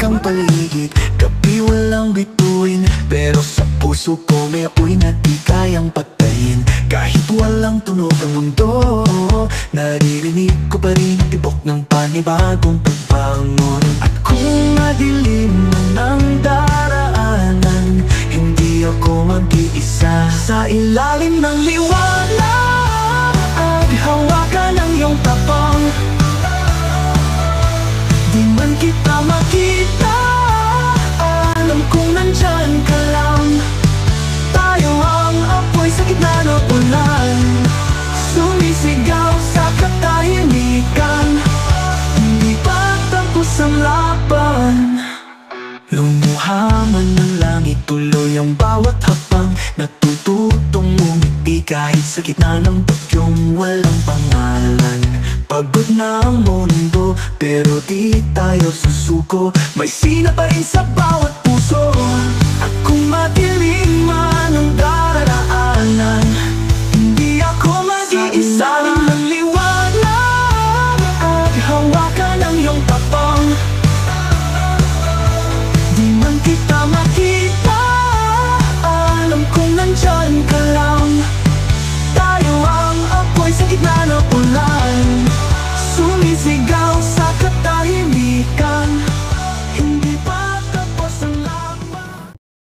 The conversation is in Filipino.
ang paligid, gabi walang bituin, pero sa puso ko may apoy na di kayang patayin. Kahit walang tunog ang mundo, naririnig ko pa rin tibok ng panibagong pagbangon. At kung madilim man ang daraanan, hindi ako mag-iisa. Sa ilalim ng liwanag, hawakan ang iyong tapang. Di man kita makita, alam kong nandyan ka lang. Tayo ang apoy sa gitna ng ulan, sumisigaw sa katahimikan. Hindi pa tapos ang laban. Lumuha man ng langit, tuloy ang bawat hakbang. Natututong umiti kahit sa gitna ng bagyong walang pangalan. Pagod na ang mundo, pero di tayo susuko. May sina pa rin sa bawat puso. At kung matilas